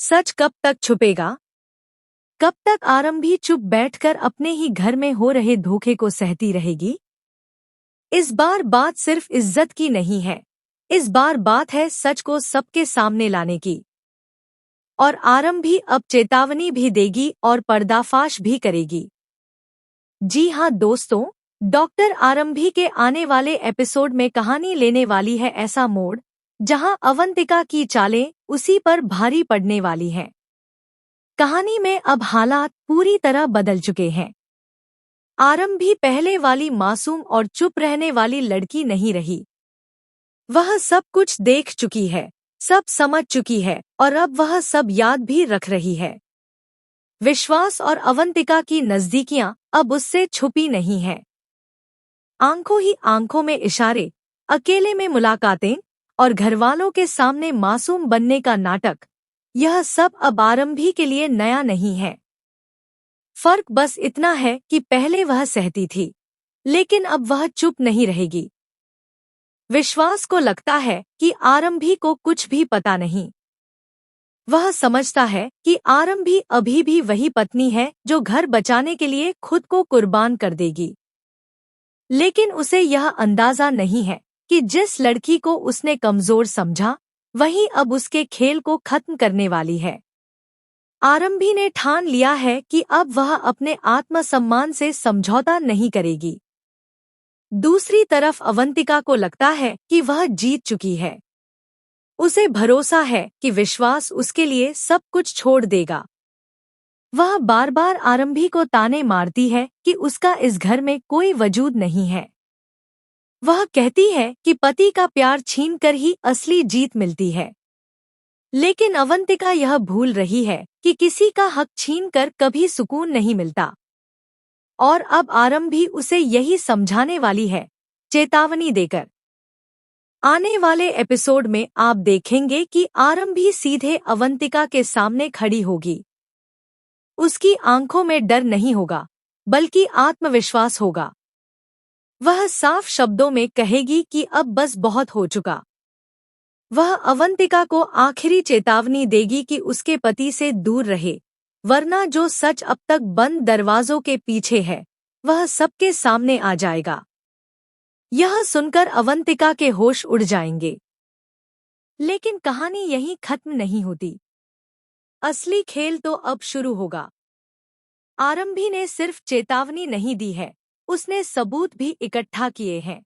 सच कब तक छुपेगा? कब तक आरंभी चुप बैठकर अपने ही घर में हो रहे धोखे को सहती रहेगी? इस बार बात सिर्फ इज्जत की नहीं है। इस बार बात है सच को सबके सामने लाने की। और आरंभी अब चेतावनी भी देगी और पर्दाफाश भी करेगी। जी हाँ दोस्तों, डॉक्टर आरंभी के आने वाले एपिसोड में कहानी लेने वाली है ऐसा मोड़, जहां अवंतिका की चालें उसी पर भारी पड़ने वाली हैं। कहानी में अब हालात पूरी तरह बदल चुके हैं। आरंभी पहले वाली मासूम और चुप रहने वाली लड़की नहीं रही। वह सब कुछ देख चुकी है, सब समझ चुकी है और अब वह सब याद भी रख रही है। विश्वास और अवंतिका की नजदीकियां अब उससे छुपी नहीं हैं। आंखों ही आंखों में इशारे, अकेले में मुलाकातें और घरवालों के सामने मासूम बनने का नाटक, यह सब अब आरंभी के लिए नया नहीं है। फर्क बस इतना है कि पहले वह सहती थी, लेकिन अब वह चुप नहीं रहेगी। विश्वास को लगता है कि आरंभी को कुछ भी पता नहीं। वह समझता है कि आरंभी अभी भी वही पत्नी है जो घर बचाने के लिए खुद को कुर्बान कर देगी। लेकिन उसे यह अंदाजा नहीं है कि जिस लड़की को उसने कमजोर समझा, वही अब उसके खेल को खत्म करने वाली है। आरंभी ने ठान लिया है कि अब वह अपने आत्मसम्मान से समझौता नहीं करेगी। दूसरी तरफ अवंतिका को लगता है कि वह जीत चुकी है। उसे भरोसा है कि विश्वास उसके लिए सब कुछ छोड़ देगा। वह बार बार आरंभी को ताने मारती है कि उसका इस घर में कोई वजूद नहीं है। वह कहती है कि पति का प्यार छीनकर ही असली जीत मिलती है। लेकिन अवंतिका यह भूल रही है कि किसी का हक छीनकर कभी सुकून नहीं मिलता। और अब आरंभी उसे यही समझाने वाली है, चेतावनी देकर। आने वाले एपिसोड में आप देखेंगे कि आरंभी सीधे अवंतिका के सामने खड़ी होगी। उसकी आंखों में डर नहीं होगा, बल्कि आत्मविश्वास होगा। वह साफ शब्दों में कहेगी कि अब बस बहुत हो चुका। वह अवंतिका को आखिरी चेतावनी देगी कि उसके पति से दूर रहे, वरना जो सच अब तक बंद दरवाजों के पीछे है, वह सबके सामने आ जाएगा। यह सुनकर अवंतिका के होश उड़ जाएंगे। लेकिन कहानी यहीं खत्म नहीं होती। असली खेल तो अब शुरू होगा। आरंभी ने सिर्फ चेतावनी नहीं दी है, उसने सबूत भी इकट्ठा किए हैं।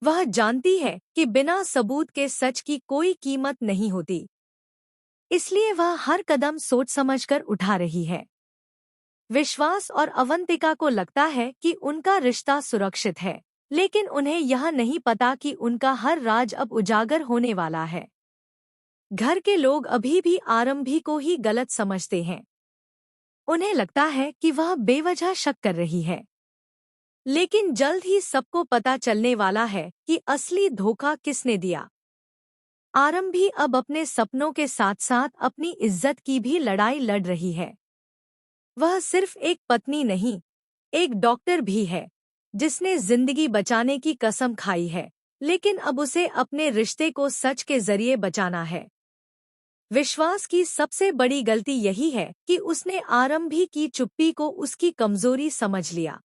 वह जानती है कि बिना सबूत के सच की कोई कीमत नहीं होती। इसलिए वह हर कदम सोच समझकर उठा रही है। विश्वास और अवंतिका को लगता है कि उनका रिश्ता सुरक्षित है, लेकिन उन्हें यह नहीं पता कि उनका हर राज अब उजागर होने वाला है। घर के लोग अभी भी आरंभी को ही गलत समझते हैं। उन्हें लगता है कि वह बेवजह शक कर रही है। लेकिन जल्द ही सबको पता चलने वाला है कि असली धोखा किसने दिया। आरंभी अब अपने सपनों के साथ साथ अपनी इज्जत की भी लड़ाई लड़ रही है। वह सिर्फ एक पत्नी नहीं, एक डॉक्टर भी है, जिसने जिंदगी बचाने की कसम खाई है, लेकिन अब उसे अपने रिश्ते को सच के जरिए बचाना है। विश्वास की सबसे बड़ी गलती यही है कि उसने आरंभी की चुप्पी को उसकी कमजोरी समझ लिया।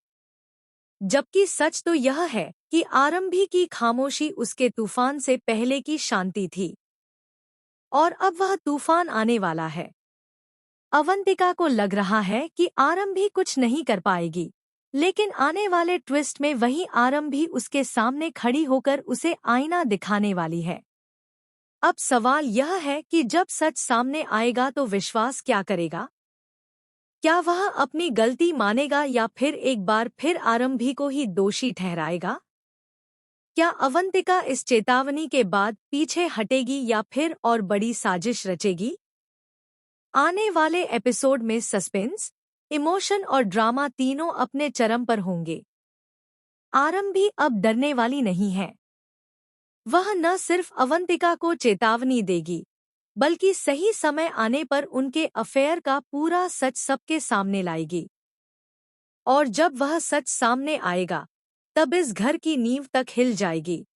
जबकि सच तो यह है कि आरंभी की खामोशी उसके तूफान से पहले की शांति थी। और अब वह तूफान आने वाला है। अवंतिका को लग रहा है कि आरंभी कुछ नहीं कर पाएगी, लेकिन आने वाले ट्विस्ट में वही आरंभी उसके सामने खड़ी होकर उसे आईना दिखाने वाली है। अब सवाल यह है कि जब सच सामने आएगा तो विश्वास क्या करेगा? क्या वह अपनी गलती मानेगा या फिर एक बार फिर आरंभी को ही दोषी ठहराएगा? क्या अवंतिका इस चेतावनी के बाद पीछे हटेगी या फिर और बड़ी साजिश रचेगी? आने वाले एपिसोड में सस्पेंस, इमोशन और ड्रामा तीनों अपने चरम पर होंगे। आरंभी अब डरने वाली नहीं है। वह न सिर्फ अवंतिका को चेतावनी देगी, बल्कि सही समय आने पर उनके अफेयर का पूरा सच सबके सामने लाएगी। और जब वह सच सामने आएगा, तब इस घर की नींव तक हिल जाएगी।